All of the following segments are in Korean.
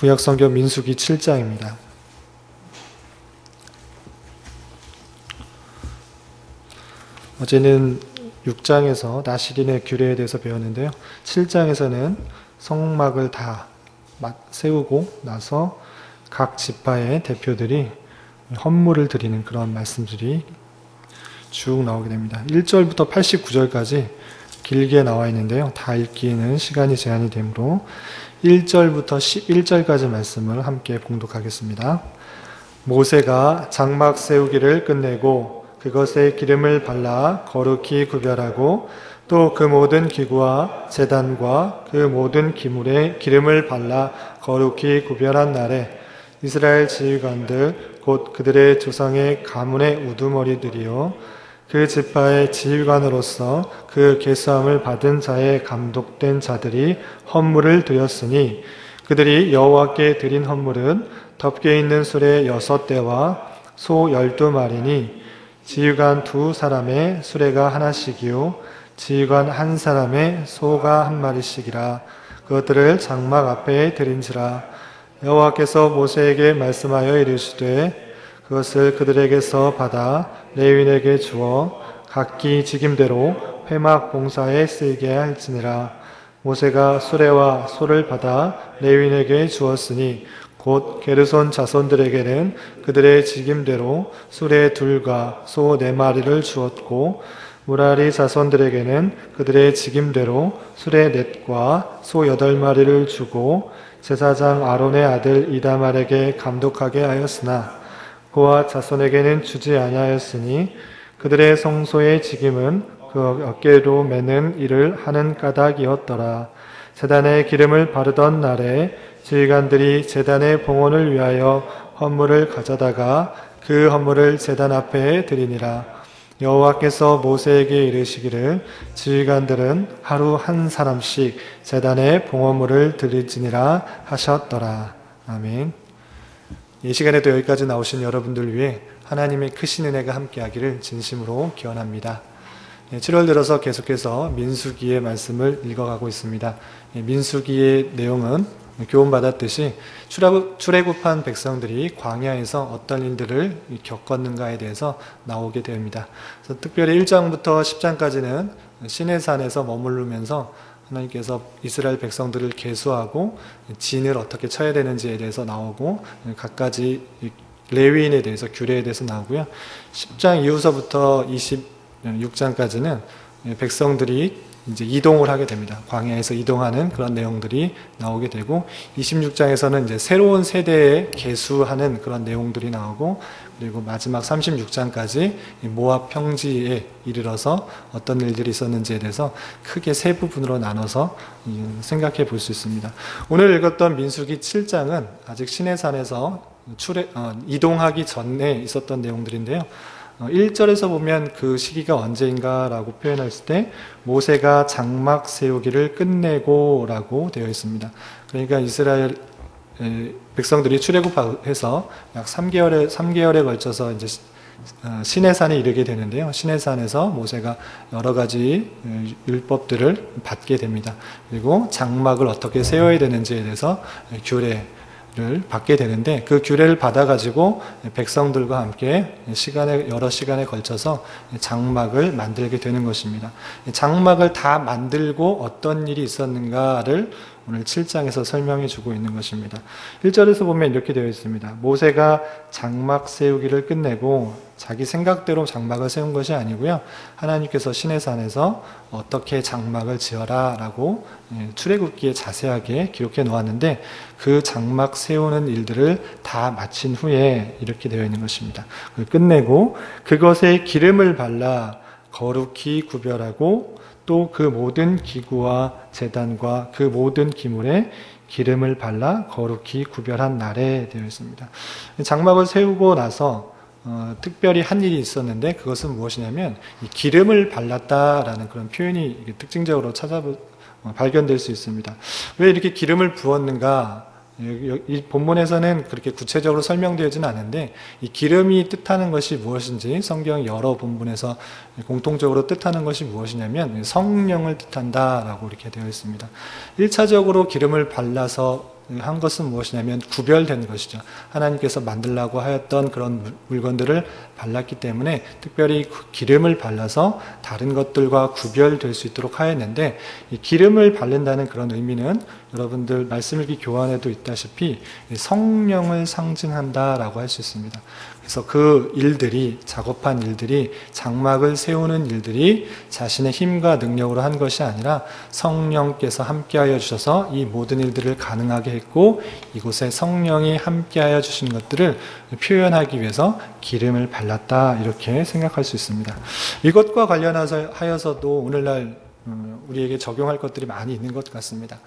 구약성경 민수기 7장입니다. 어제는 6장에서 나시린의 규례에 대해서 배웠는데요. 7장에서는 성막을 다 세우고 나서 각 지파의 대표들이 헌물을 드리는 그런 말씀들이 쭉 나오게 됩니다. 1절부터 89절까지 길게 나와 있는데요. 다 읽기에는 시간이 제한이 되므로 1절부터 11절까지 말씀을 함께 봉독하겠습니다. 모세가 장막 세우기를 끝내고 그것에 기름을 발라 거룩히 구별하고 또 그 모든 기구와 제단과 그 모든 기물에 기름을 발라 거룩히 구별한 날에 이스라엘 지휘관들 곧 그들의 조상의 가문의 우두머리들이요 그 지파의 지휘관으로서 그 계수함을 받은 자의 감독된 자들이 헌물을 드렸으니 그들이 여호와께 드린 헌물은 덮개 있는 수레 6대와 소 12마리니 지휘관 2사람의 수레가 하나씩이요 지휘관 1사람의 소가 1마리씩이라. 그것들을 장막 앞에 드린지라. 여호와께서 모세에게 말씀하여 이르시되 그것을 그들에게서 받아 레위인에게 주어 각기 직임대로 회막 봉사에 쓰이게 할지니라. 모세가 수레와 소를 받아 레위인에게 주었으니 곧 게르손 자손들에게는 그들의 직임대로 수레 2과 소 4마리를 주었고 무라리 자손들에게는 그들의 직임대로 수레 4과 소 8마리를 주고 제사장 아론의 아들 이다말에게 감독하게 하였으나 그와 자손에게는 주지 아니하였으니 그들의 성소의 직임은 그 어깨로 매는 일을 하는 까닭이었더라. 제단에 기름을 바르던 날에 지휘관들이 제단의 봉헌을 위하여 헌물을 가져다가 그 헌물을 제단 앞에 드리니라. 여호와께서 모세에게 이르시기를 지휘관들은 하루 한 사람씩 제단에 봉헌물을 드릴지니라 하셨더라. 아멘. 이 시간에도 여기까지 나오신 여러분들 위해 하나님의 크신 은혜가 함께하기를 진심으로 기원합니다. 7월 들어서 계속해서 민수기의 말씀을 읽어가고 있습니다. 민수기의 내용은 교훈받았듯이 출애굽한 백성들이 광야에서 어떤 일들을 겪었는가에 대해서 나오게 됩니다. 그래서 특별히 1장부터 10장까지는 시내산에서 머무르면서 하나님께서 이스라엘 백성들을 계수하고 진을 어떻게 쳐야 되는지에 대해서 나오고 각가지 레위인에 대해서 규례에 대해서 나오고요. 10장 이후서부터 26장까지는 백성들이 이제 이동을 하게 됩니다. 광야에서 이동하는 그런 내용들이 나오게 되고 26장에서는 이제 새로운 세대에 계수하는 그런 내용들이 나오고 그리고 마지막 36장까지 모압 평지에 이르러서 어떤 일들이 있었는지에 대해서 크게 세 부분으로 나눠서 생각해 볼 수 있습니다. 오늘 읽었던 민수기 7장은 아직 시내산에서 이동하기 전에 있었던 내용들인데요. 1절에서 보면 그 시기가 언제인가라고 표현했을 때 모세가 장막 세우기를 끝내고 라고 되어 있습니다. 그러니까 이스라엘 백성들이 출애굽해서 약 3개월에 걸쳐서 이제 시내산에 이르게 되는데요. 시내산에서 모세가 여러 가지 율법들을 받게 됩니다. 그리고 장막을 어떻게 세워야 되는지에 대해서 규례를 받게 되는데 그 규례를 받아가지고 백성들과 함께 여러 시간에 걸쳐서 장막을 만들게 되는 것입니다. 장막을 다 만들고 어떤 일이 있었는가를 오늘 7장에서 설명해 주고 있는 것입니다. 1절에서 보면 이렇게 되어 있습니다. 모세가 장막 세우기를 끝내고 자기 생각대로 장막을 세운 것이 아니고요. 하나님께서 시내산에서 어떻게 장막을 지어라 라고 출애굽기에 자세하게 기록해 놓았는데 그 장막 세우는 일들을 다 마친 후에 이렇게 되어 있는 것입니다. 끝내고 그것에 기름을 발라 거룩히 구별하고 또 그 모든 기구와 제단과 그 모든 기물에 기름을 발라 거룩히 구별한 날에 되어 있습니다. 장막을 세우고 나서 특별히 한 일이 있었는데 그것은 무엇이냐면 이 기름을 발랐다라는 그런 표현이 특징적으로 발견될 수 있습니다. 왜 이렇게 기름을 부었는가 이 본문에서는 그렇게 구체적으로 설명되어지는 않은데 이 기름이 뜻하는 것이 무엇인지 성경 여러 본문에서 공통적으로 뜻하는 것이 무엇이냐면 성령을 뜻한다라고 이렇게 되어 있습니다. 1차적으로 기름을 발라서 한 것은 무엇이냐면 구별된 것이죠. 하나님께서 만들라고 하였던 그런 물건들을 발랐기 때문에 특별히 기름을 발라서 다른 것들과 구별될 수 있도록 하였는데, 이 기름을 바른다는 그런 의미는 여러분들 말씀일기 교환에도 있다시피 성령을 상징한다라고 할 수 있습니다. 그래서 그 일들이, 작업한 일들이, 장막을 세우는 일들이 자신의 힘과 능력으로 한 것이 아니라 성령께서 함께하여 주셔서 이 모든 일들을 가능하게 했고, 이곳에 성령이 함께하여 주신 것들을 표현하기 위해서 기름을 발랐다, 이렇게 생각할 수 있습니다. 이것과 관련하여서도 오늘날 우리에게 적용할 것들이 많이 있는 것 같습니다.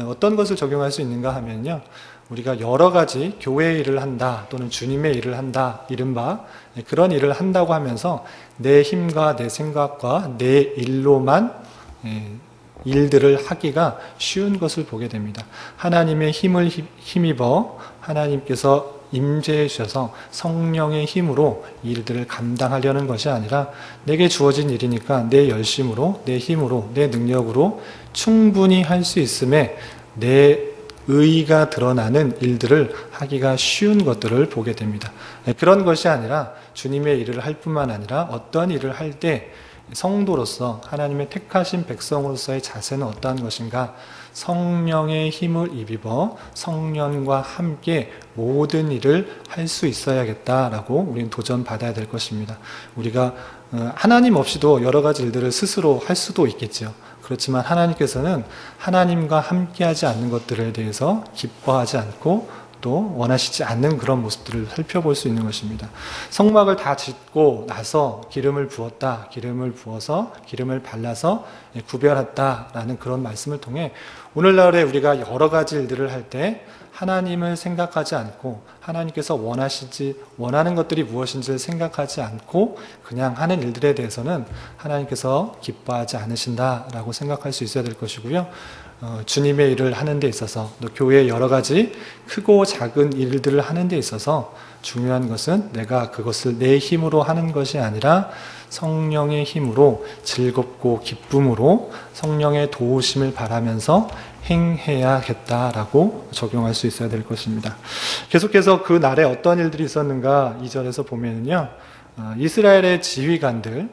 어떤 것을 적용할 수 있는가 하면요, 우리가 여러 가지 교회 일을 한다 또는 주님의 일을 한다, 이른바 그런 일을 한다고 하면서 내 힘과 내 생각과 내 일로만 일들을 하기가 쉬운 것을 보게 됩니다. 하나님의 힘을 힘입어 하나님께서 임재해 주셔서 성령의 힘으로 일들을 감당하려는 것이 아니라 내게 주어진 일이니까 내 열심으로, 내 힘으로, 내 능력으로 충분히 할 수 있음에 내 의의가 드러나는 일들을 하기가 쉬운 것들을 보게 됩니다. 그런 것이 아니라 주님의 일을 할 뿐만 아니라 어떤 일을 할 때 성도로서 하나님의 택하신 백성으로서의 자세는 어떠한 것인가? 성령의 힘을 입어 성령과 함께 모든 일을 할 수 있어야겠다라고 우리는 도전받아야 될 것입니다. 우리가 하나님 없이도 여러 가지 일들을 스스로 할 수도 있겠죠. 그렇지만 하나님께서는 하나님과 함께하지 않는 것들에 대해서 기뻐하지 않고 또 원하시지 않는 그런 모습들을 살펴볼 수 있는 것입니다. 성막을 다 짓고 나서 기름을 부었다, 기름을 부어서 기름을 발라서 구별했다라는 그런 말씀을 통해 오늘날에 우리가 여러 가지 일들을 할 때 하나님을 생각하지 않고 하나님께서 원하는 것들이 무엇인지를 생각하지 않고 그냥 하는 일들에 대해서는 하나님께서 기뻐하지 않으신다라고 생각할 수 있어야 될 것이고요. 주님의 일을 하는 데 있어서 또 교회의 여러 가지 크고 작은 일들을 하는 데 있어서 중요한 것은 내가 그것을 내 힘으로 하는 것이 아니라 성령의 힘으로 즐겁고 기쁨으로 성령의 도우심을 바라면서 행해야겠다라고 적용할 수 있어야 될 것입니다. 계속해서 그 날에 어떤 일들이 있었는가 2절에서 보면요, 이스라엘의 지휘관들이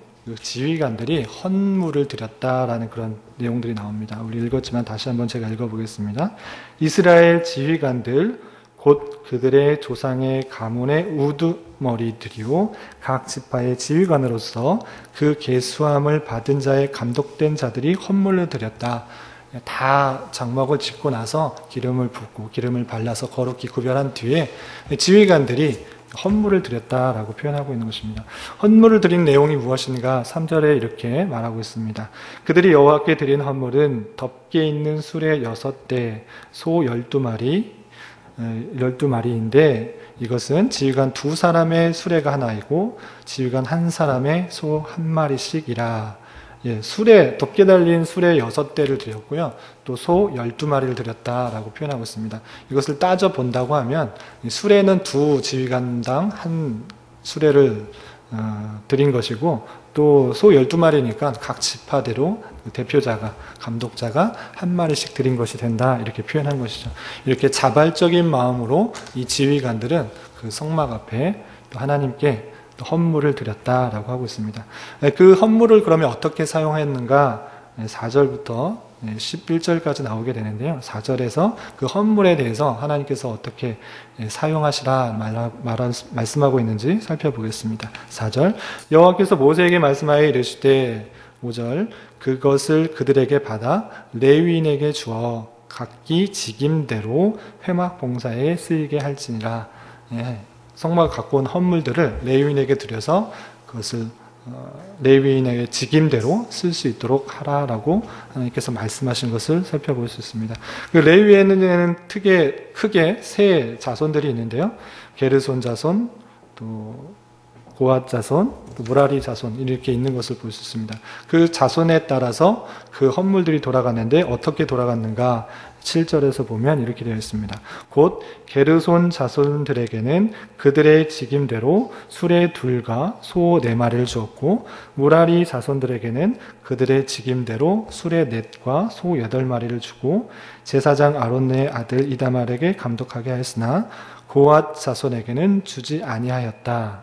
헌물을 드렸다라는 그런 내용들이 나옵니다. 우리 읽었지만 다시 한번 제가 읽어보겠습니다. 이스라엘 지휘관들 곧 그들의 조상의 가문의 우두머리들이요 각 지파의 지휘관으로서 그 계수함을 받은 자의 감독된 자들이 헌물을 드렸다. 다 장막을 짓고 나서 기름을 붓고 기름을 발라서 거룩히 구별한 뒤에 지휘관들이 헌물을 드렸다라고 표현하고 있는 것입니다. 헌물을 드린 내용이 무엇인가 3절에 이렇게 말하고 있습니다. 그들이 여호와께 드린 헌물은 덮개 있는 수레 6대, 소 12마리인데 이것은 지휘관 2사람의 수레가 하나이고 지휘관 1사람의 소 1마리씩이라. 덮개 달린 수레 6대를 드렸고요. 또 소 12마리를 드렸다라고 표현하고 있습니다. 이것을 따져 본다고 하면 수레는 2 지휘관당 1 수레를 드린 것이고 또 소 12마리니까 각 지파대로 대표자가, 감독자가 1마리씩 드린 것이 된다, 이렇게 표현한 것이죠. 이렇게 자발적인 마음으로 이 지휘관들은 그 성막 앞에 또 하나님께 헌물을 드렸다라고 하고 있습니다. 그 헌물을 그러면 어떻게 사용했는가 4절부터 11절까지 나오게 되는데요. 4절에서 그 헌물에 대해서 하나님께서 어떻게 사용하시라 말씀하고 있는지 살펴보겠습니다. 4절 여호와께서 모세에게 말씀하여 이르시되 5절 그것을 그들에게 받아 레위인에게 주어 각기 직임대로 회막 봉사에 쓰이게 할지니라. 성막을 갖고 온 헌물들을 레위인에게 드려서 그것을 레위인에게 직임대로 쓸 수 있도록 하라라고 하나님께서 말씀하신 것을 살펴볼 수 있습니다. 그 레위에는 크게 세 자손들이 있는데요. 게르손 자손, 또 고앗 자손, 또 무라리 자손, 이렇게 있는 것을 볼 수 있습니다. 그 자손에 따라서 그 헌물들이 돌아갔는데 어떻게 돌아갔는가 17절에서 보면 이렇게 되어 있습니다. 곧 게르손 자손들에게는 그들의 직임대로 수레 둘과 소 4마리를 주었고 무라리 자손들에게는 그들의 직임대로 수레 넷과 소 8마리를 주고 제사장 아론의 아들 이다말에게 감독하게 하였으나 고앗 자손에게는 주지 아니하였다.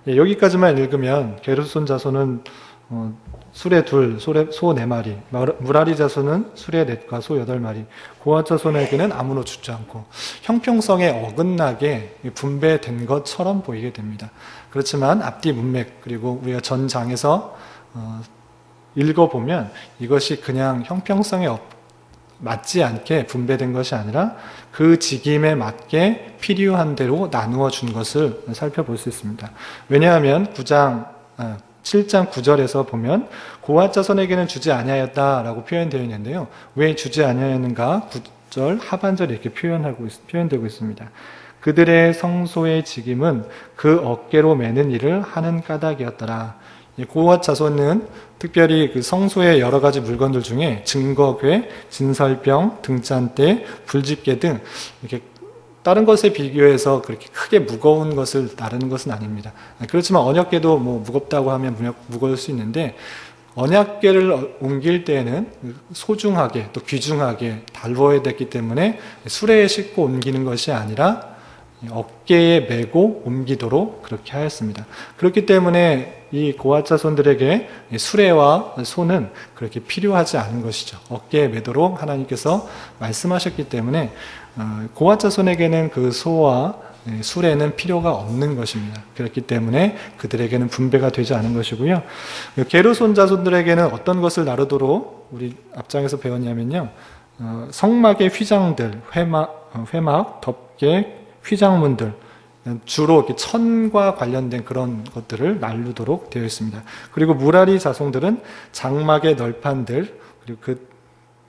여기까지만 읽으면 게르손 자손은 수레 둘, 소 4마리, 무라리 자손은 수레 넷과 소 8마리, 고앗 자손에게는 아무도 주지 않고 형평성에 어긋나게 분배된 것처럼 보이게 됩니다. 그렇지만 앞뒤 문맥 그리고 우리가 전 장에서 읽어보면 이것이 그냥 형평성에 맞지 않게 분배된 것이 아니라 그 직임에 맞게 필요한 대로 나누어 준 것을 살펴볼 수 있습니다. 왜냐하면 7장 9절에서 보면 고앗 자손에게는 주지 아니하였다라고 표현되어 있는데요. 왜 주지 아니하였는가? 9절 하반절에 이렇게 표현되고 있습니다. 그들의 성소의 직임은 그 어깨로 매는 일을 하는 까닭이었더라. 고앗 자손은 특별히 그 성소의 여러 가지 물건들 중에 증거궤, 진설병, 등잔대, 불집게 등 이렇게 다른 것에 비교해서 그렇게 크게 무거운 것을 나르는 것은 아닙니다. 그렇지만 언약궤도 뭐 무겁다고 하면 무거울 수 있는데 언약궤를 옮길 때에는 소중하게 또 귀중하게 다루어야 됐기 때문에 수레에 싣고 옮기는 것이 아니라 어깨에 메고 옮기도록 그렇게 하였습니다. 그렇기 때문에 이 고앗 자손들에게 수레와 소는 그렇게 필요하지 않은 것이죠. 어깨에 메도록 하나님께서 말씀하셨기 때문에 고앗 자손에게는 그 소와 수레는 필요가 없는 것입니다. 그렇기 때문에 그들에게는 분배가 되지 않은 것이고요. 게르손 자손들에게는 어떤 것을 나르도록 우리 앞장에서 배웠냐면요. 성막의 휘장들, 회막, 덮개, 휘장문들, 주로 이렇게 천과 관련된 그런 것들을 나르도록 되어 있습니다. 그리고 무라리 자손들은 장막의 널판들, 그리고 그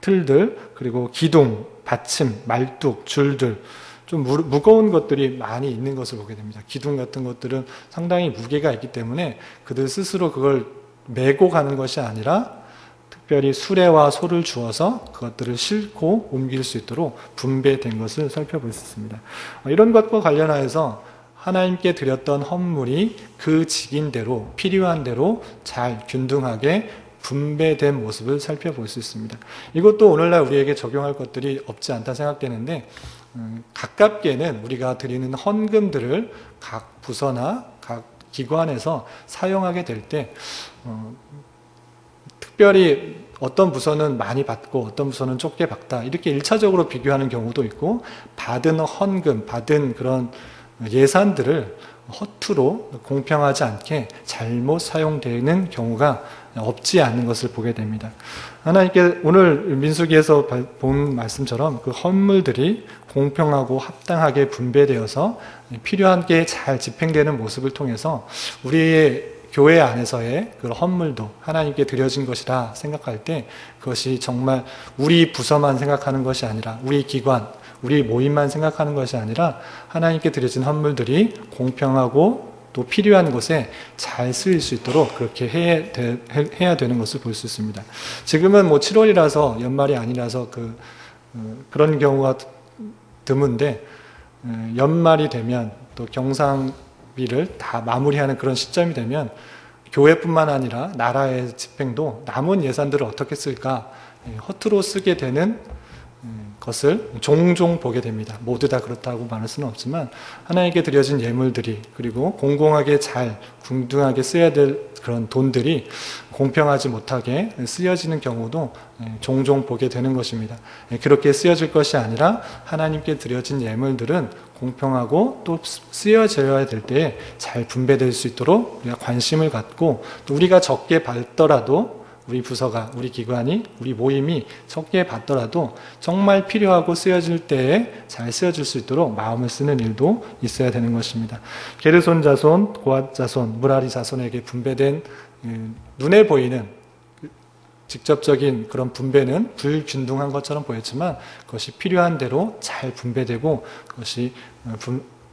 틀들, 그리고 기둥, 받침, 말뚝, 줄들, 좀 무거운 것들이 많이 있는 것을 보게 됩니다. 기둥 같은 것들은 상당히 무게가 있기 때문에 그들 스스로 그걸 메고 가는 것이 아니라 특별히 수레와 소를 주어서 그것들을 싣고 옮길 수 있도록 분배된 것을 살펴볼 수 있습니다. 이런 것과 관련하여서 하나님께 드렸던 헌물이 그 직인대로 필요한 대로 잘 균등하게 분배된 모습을 살펴볼 수 있습니다. 이것도 오늘날 우리에게 적용할 것들이 없지 않다 생각되는데 가깝게는 우리가 드리는 헌금들을 각 부서나 각 기관에서 사용하게 될 때 특별히 어떤 부서는 많이 받고 어떤 부서는 적게 받다 이렇게 1차적으로 비교하는 경우도 있고 받은 헌금, 받은 그런 예산들을 허투루 공평하지 않게 잘못 사용되는 경우가 없지 않은 것을 보게 됩니다. 하나님께 오늘 민수기에서 본 말씀처럼 그 헌물들이 공평하고 합당하게 분배되어서 필요한 게 잘 집행되는 모습을 통해서 우리의 교회 안에서의 그 헌물도 하나님께 드려진 것이라 생각할 때 그것이 정말 우리 부서만 생각하는 것이 아니라 우리 기관, 우리 모임만 생각하는 것이 아니라 하나님께 드려진 헌물들이 공평하고 또 필요한 곳에 잘 쓰일 수 있도록 그렇게 해야 되는 것을 볼 수 있습니다. 지금은 뭐 7월이라서 연말이 아니라서 그런 경우가 드문데 연말이 되면 또 경상비를 다 마무리하는 그런 시점이 되면 교회뿐만 아니라 나라의 집행도 남은 예산들을 어떻게 쓸까 허투루 쓰게 되는 것을 종종 보게 됩니다. 모두 다 그렇다고 말할 수는 없지만 하나님께 드려진 예물들이 그리고 공공하게 잘 궁등하게 써야 될 그런 돈들이 공평하지 못하게 쓰여지는 경우도 종종 보게 되는 것입니다. 그렇게 쓰여질 것이 아니라 하나님께 드려진 예물들은 공평하고 또 쓰여져야 될 때에 잘 분배될 수 있도록 우리가 관심을 갖고 또 우리가 적게 받더라도 우리 부서가, 우리 기관이, 우리 모임이 적게 받더라도 정말 필요하고 쓰여질 때에 잘 쓰여질 수 있도록 마음을 쓰는 일도 있어야 되는 것입니다. 게르손 자손, 고앗 자손, 무라리 자손에게 분배된 눈에 보이는 직접적인 그런 분배는 불균등한 것처럼 보였지만 그것이 필요한 대로 잘 분배되고 그것이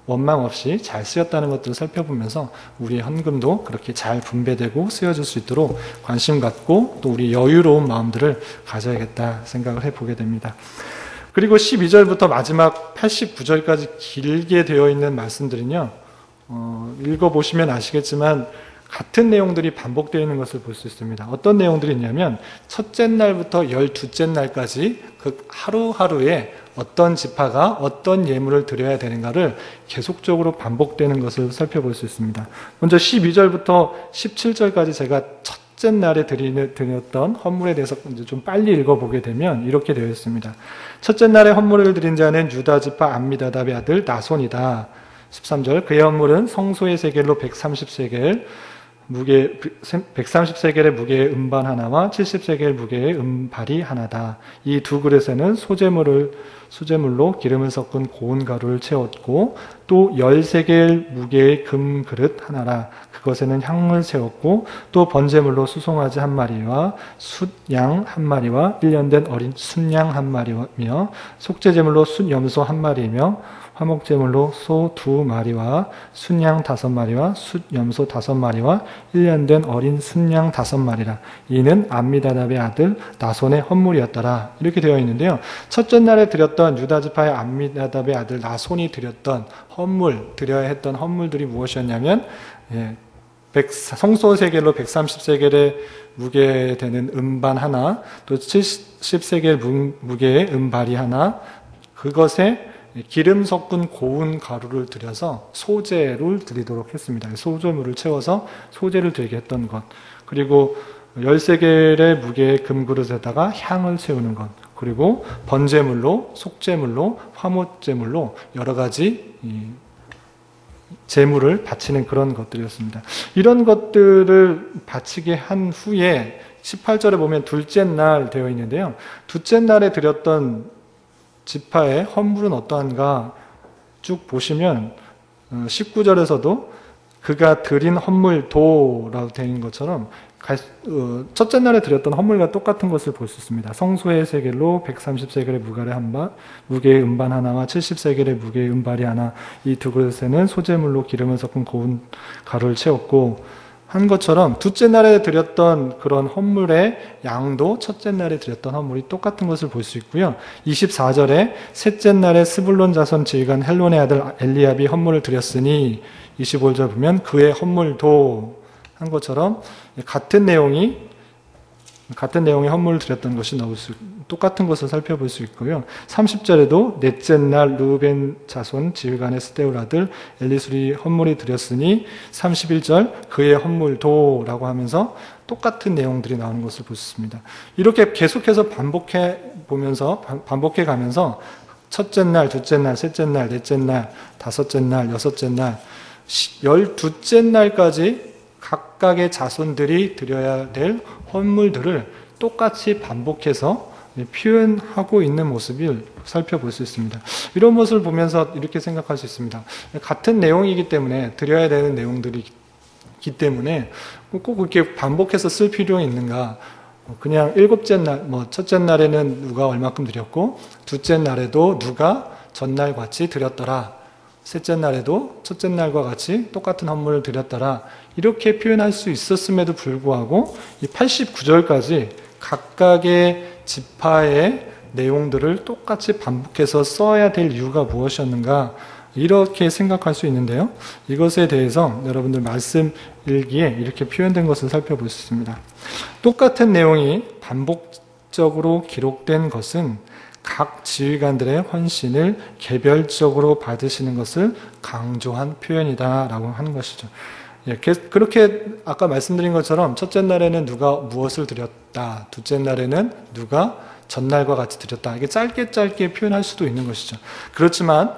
원망 없이 잘 쓰였다는 것들을 살펴보면서 우리의 헌금도 그렇게 잘 분배되고 쓰여질 수 있도록 관심 갖고 또 우리 여유로운 마음들을 가져야겠다 생각을 해보게 됩니다. 그리고 12절부터 마지막 89절까지 길게 되어 있는 말씀들은요, 읽어보시면 아시겠지만 같은 내용들이 반복되어 있는 것을 볼 수 있습니다. 어떤 내용들이 있냐면 첫째 날부터 12째 날까지 그 하루하루에 어떤 지파가 어떤 예물을 드려야 되는가를 계속적으로 반복되는 것을 살펴볼 수 있습니다. 먼저 12절부터 17절까지 제가 첫째 날에 드렸던 헌물에 대해서 이제 좀 빨리 읽어보게 되면 이렇게 되어 있습니다. 첫째 날에 헌물을 드린 자는 유다 지파 암미다답의 아들 나손이다. 13절 그의 헌물은 성소의 세겔로 130세겔 무게 130세겔의 무게의 음반 하나와 70세겔 무게의 음발이 하나다. 이 두 그릇에는 수제물로 기름을 섞은 고운 가루를 채웠고 또 10세겔 무게의 금 그릇 하나라. 그것에는 향을 채웠고 또 번제물로 수송아지 한 마리와 숫양 한 마리와 1년 된 어린 순양 한 마리며 속죄제물로 숫염소 한 마리며 화목제물로 소 2마리와 순양 5마리와 숫염소 5마리와 1년 된 어린 순양 5마리라. 이는 암미다답의 아들 나손의 헌물이었더라. 이렇게 되어 있는데요. 첫째 날에 드렸던 유다지파의 암미다답의 아들 나손이 드렸던 헌물, 드려야 했던 헌물들이 무엇이었냐면 성소 세겔로 130세겔의 무게 되는 음반 하나, 또 70세겔 무게의 음발이 하나, 그것에 기름 섞은 고운 가루를 들여서 소제를 드리도록 했습니다. 소제물을 채워서 소제를 드리게 했던 것. 그리고 10세겔의 무게의 금그릇에다가 향을 채우는 것. 그리고 번제물로, 속제물로, 화목제물로 여러 가지 제물을 바치는 그런 것들이었습니다. 이런 것들을 바치게 한 후에 18절에 보면 둘째 날 되어 있는데요. 둘째 날에 드렸던 지파의 헌물은 어떠한가 쭉 보시면 19절에서도 그가 드린 헌물도라고 되어 있는 것처럼 첫째 날에 드렸던 헌물과 똑같은 것을 볼 수 있습니다. 성소의 세겔로 130세겔의 무게의 음반 하나와 70세겔의 무게의 음발이 하나, 이 두 그릇에는 소제물로 기름을 섞은 고운 가루를 채웠고 한 것처럼 둘째 날에 드렸던 그런 헌물의 양도 첫째 날에 드렸던 헌물이 똑같은 것을 볼 수 있고요. 24절에 셋째 날에 스불론 자손 지휘관 헬론의 아들 엘리압이 헌물을 드렸으니 25절 보면 그의 헌물도 한 것처럼 같은 내용의 헌물을 드렸던 것이 똑같은 것을 살펴볼 수 있고요. 30절에도 넷째 날 르우벤 자손 지휘관의 스데울 아들 엘리술이 헌물이 드렸으니 31절 그의 헌물도라고 하면서 똑같은 내용들이 나오는 것을 볼 수 있습니다. 이렇게 계속해서 반복해 가면서 첫째 날, 둘째 날, 셋째 날, 넷째 날, 다섯째 날, 여섯째 날, 12째 날까지 각각의 자손들이 드려야 될 헌물들을 똑같이 반복해서 표현하고 있는 모습을 살펴볼 수 있습니다. 이런 모습을 보면서 이렇게 생각할 수 있습니다. 같은 내용이기 때문에 드려야 되는 내용들이기 때문에 꼭 그렇게 반복해서 쓸 필요가 있는가? 그냥 일곱째 날, 첫째 날에는 누가 얼마큼 드렸고 둘째 날에도 누가 전날 같이 드렸더라. 셋째 날에도 첫째 날과 같이 똑같은 헌물을 드렸더라. 이렇게 표현할 수 있었음에도 불구하고 이 89절까지 각각의 지파의 내용들을 똑같이 반복해서 써야 될 이유가 무엇이었는가, 이렇게 생각할 수 있는데요. 이것에 대해서 여러분들 말씀 일기에 이렇게 표현된 것을 살펴볼 수 있습니다. 똑같은 내용이 반복적으로 기록된 것은 각 지휘관들의 헌신을 개별적으로 받으시는 것을 강조한 표현이다라고 하는 것이죠. 그렇게 아까 말씀드린 것처럼 첫째 날에는 누가 무엇을 드렸다, 둘째 날에는 누가 전날과 같이 드렸다, 이게 짧게 표현할 수도 있는 것이죠. 그렇지만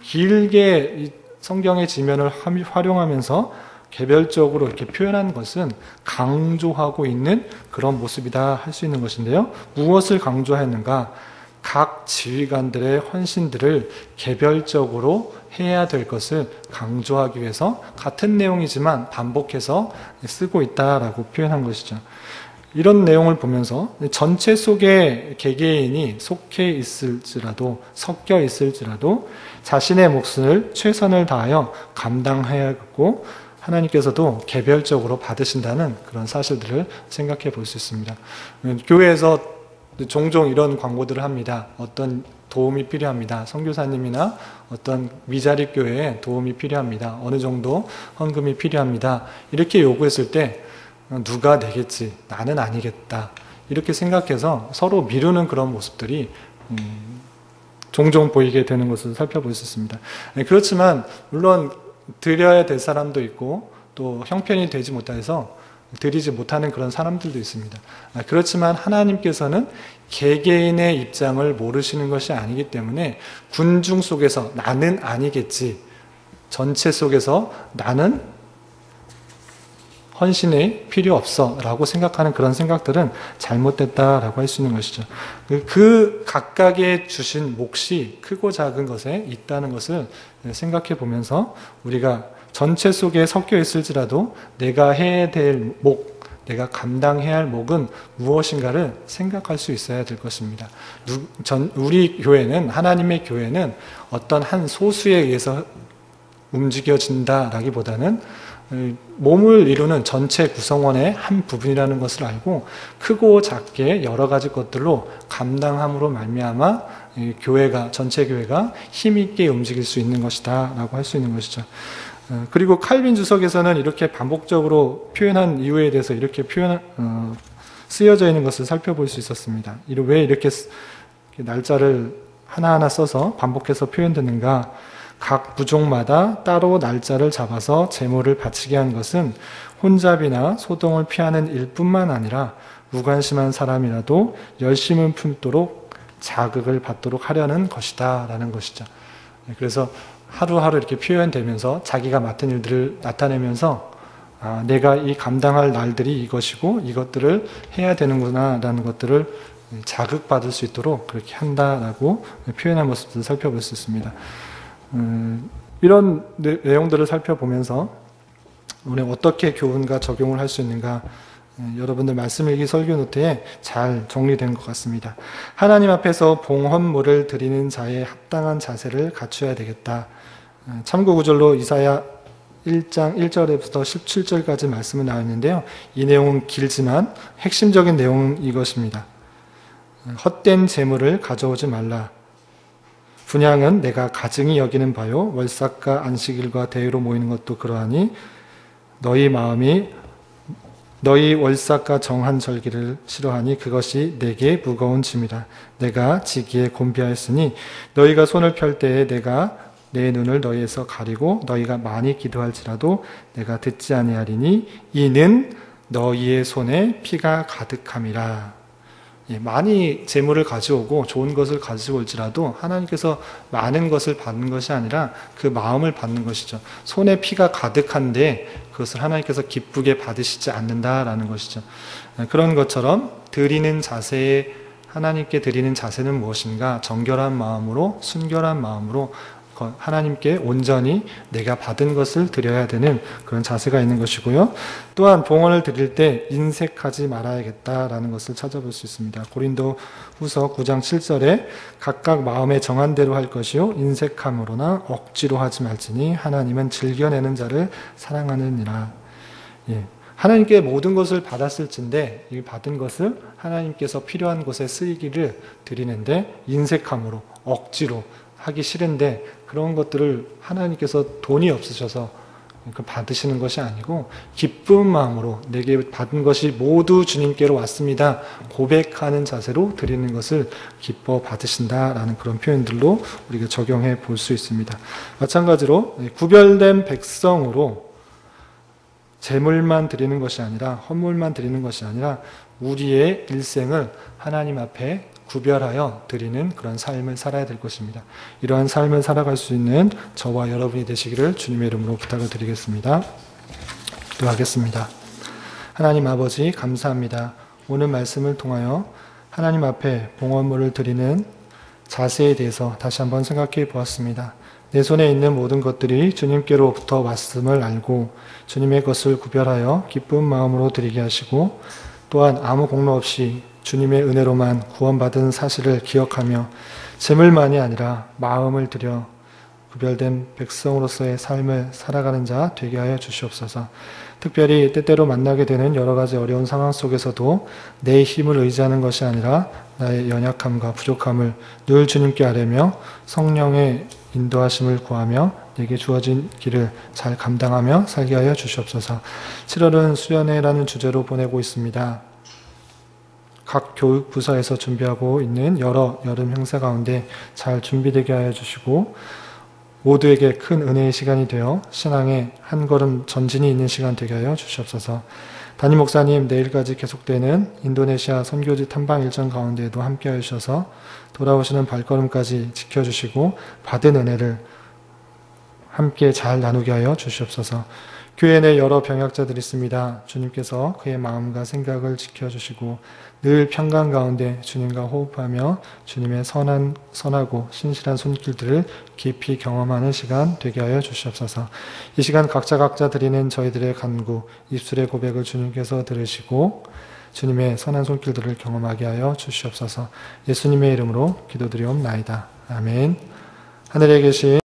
길게 성경의 지면을 활용하면서 개별적으로 이렇게 표현한 것은 강조하고 있는 그런 모습이다 할 수 있는 것인데요. 무엇을 강조했는가? 각 지휘관들의 헌신들을 개별적으로 해야 될 것을 강조하기 위해서 같은 내용이지만 반복해서 쓰고 있다라고 표현한 것이죠. 이런 내용을 보면서 전체 속에 개개인이 섞여 있을지라도 자신의 몫을 최선을 다하여 감당해야 하고 하나님께서도 개별적으로 받으신다는 그런 사실들을 생각해 볼 수 있습니다. 교회에서 종종 이런 광고들을 합니다. 어떤 도움이 필요합니다. 선교사님이나 어떤 미자립 교회에 도움이 필요합니다. 어느 정도 헌금이 필요합니다. 이렇게 요구했을 때 누가 내겠지, 나는 아니겠다, 이렇게 생각해서 서로 미루는 그런 모습들이 종종 보이게 되는 것을 살펴볼 수 있습니다. 그렇지만 물론 드려야 될 사람도 있고 또 형편이 되지 못해서 드리지 못하는 그런 사람들도 있습니다. 그렇지만 하나님께서는 개개인의 입장을 모르시는 것이 아니기 때문에 군중 속에서 나는 아니겠지, 전체 속에서 나는 헌신이 필요 없어 라고 생각하는 그런 생각들은 잘못됐다라고 할 수 있는 것이죠. 그 각각의 주신 몫이 크고 작은 것에 있다는 것을 생각해 보면서 우리가 전체 속에 섞여 있을지라도 내가 해야 될 목, 내가 감당해야 할 목은 무엇인가를 생각할 수 있어야 될 것입니다. 우리 교회는, 하나님의 교회는 어떤 한 소수에 의해서 움직여진다라기보다는 몸을 이루는 전체 구성원의 한 부분이라는 것을 알고 크고 작게 여러 가지 것들로 감당함으로 말미암아 교회가, 전체 교회가 힘있게 움직일 수 있는 것이다 라고 할 수 있는 것이죠. 그리고 칼빈 주석에서는 이렇게 반복적으로 표현한 이유에 대해서 이렇게 쓰여져 있는 것을 살펴볼 수 있었습니다. 왜 이렇게 날짜를 하나하나 써서 반복해서 표현되는가? 각 부족마다 따로 날짜를 잡아서 제물을 바치게 한 것은 혼잡이나 소동을 피하는 일뿐만 아니라 무관심한 사람이라도 열심을 품도록 자극을 받도록 하려는 것이다 라는 것이죠. 그래서 하루하루 이렇게 표현되면서 자기가 맡은 일들을 나타내면서 내가 이 감당할 날들이 이것이고 이것들을 해야 되는구나 라는 것들을 자극받을 수 있도록 그렇게 한다라고 표현한 모습들을 살펴볼 수 있습니다. 이런 내용들을 살펴보면서 우리 어떻게 교훈과 적용을 할 수 있는가, 여러분들 말씀일기 설교 노트에 잘 정리된 것 같습니다. 하나님 앞에서 봉헌물을 드리는 자의 합당한 자세를 갖춰야 되겠다. 참고 구절로 이사야 1장 1절에부터 17절까지 말씀을 나왔는데요. 이 내용은 길지만 핵심적인 내용은 이것입니다. 헛된 재물을 가져오지 말라. 분향은 내가 가증히 여기는 바요, 월삭과 안식일과 대회로 모이는 것도 그러하니 너희 마음이 너희 월삭과 정한 절기를 싫어하니 그것이 내게 무거운 짐이라. 내가 지기에 곤비하였으니 너희가 손을 펼 때에 내가 내 눈을 너희에서 가리고 너희가 많이 기도할지라도 내가 듣지 아니하리니 이는 너희의 손에 피가 가득함이라. 많이 재물을 가져오고 좋은 것을 가지고 올지라도 하나님께서 많은 것을 받는 것이 아니라 그 마음을 받는 것이죠. 손에 피가 가득한데 그것을 하나님께서 기쁘게 받으시지 않는다라는 것이죠. 그런 것처럼 드리는 자세에, 하나님께 드리는 자세는 무엇인가? 정결한 마음으로, 순결한 마음으로 하나님께 온전히 내가 받은 것을 드려야 되는 그런 자세가 있는 것이고요. 또한 봉헌을 드릴 때 인색하지 말아야겠다라는 것을 찾아볼 수 있습니다. 고린도 후서 9장 7절에 각각 마음에 정한 대로 할 것이요 인색함으로나 억지로 하지 말지니 하나님은 즐겨내는 자를 사랑하느니라. 하나님께 모든 것을 받았을진데 이 받은 것을 하나님께서 필요한 곳에 쓰이기를 드리는데 인색함으로, 억지로 하기 싫은데 그런 것들을 하나님께서 돈이 없으셔서 받으시는 것이 아니고 기쁜 마음으로 내게 받은 것이 모두 주님께로 왔습니다 고백하는 자세로 드리는 것을 기뻐 받으신다라는 그런 표현들로 우리가 적용해 볼 수 있습니다. 마찬가지로 구별된 백성으로 제물만 드리는 것이 아니라, 헌물만 드리는 것이 아니라 우리의 일생을 하나님 앞에 구별하여 드리는 그런 삶을 살아야 될 것입니다. 이러한 삶을 살아갈 수 있는 저와 여러분이 되시기를 주님의 이름으로 부탁을 드리겠습니다. 기도하겠습니다. 하나님 아버지 감사합니다. 오늘 말씀을 통하여 하나님 앞에 봉헌물을 드리는 자세에 대해서 다시 한번 생각해 보았습니다. 내 손에 있는 모든 것들이 주님께로부터 왔음을 알고 주님의 것을 구별하여 기쁜 마음으로 드리게 하시고, 또한 아무 공로 없이 주님의 은혜로만 구원받은 사실을 기억하며 재물만이 아니라 마음을 들여 구별된 백성으로서의 삶을 살아가는 자 되게 하여 주시옵소서. 특별히 때때로 만나게 되는 여러 가지 어려운 상황 속에서도 내 힘을 의지하는 것이 아니라 나의 연약함과 부족함을 늘 주님께 아뢰며 성령의 인도하심을 구하며 내게 주어진 길을 잘 감당하며 살게 하여 주시옵소서. 7월은 수련회라는 주제로 보내고 있습니다. 각 교육부서에서 준비하고 있는 여러 여름 행사 가운데 잘 준비되게 하여 주시고 모두에게 큰 은혜의 시간이 되어 신앙의 한 걸음 전진이 있는 시간 되게 하여 주시옵소서. 담임 목사님 내일까지 계속되는 인도네시아 선교지 탐방 일정 가운데에도 함께 하셔서 돌아오시는 발걸음까지 지켜주시고 받은 은혜를 함께 잘 나누게 하여 주시옵소서. 교회 내 여러 병약자들이 있습니다. 주님께서 그의 마음과 생각을 지켜주시고 늘 평강 가운데 주님과 호흡하며 주님의 선하고 신실한 손길들을 깊이 경험하는 시간 되게 하여 주시옵소서. 이 시간 각자 드리는 저희들의 간구, 입술의 고백을 주님께서 들으시고 주님의 선한 손길들을 경험하게 하여 주시옵소서. 예수님의 이름으로 기도드리옵나이다. 아멘. 하늘에 계신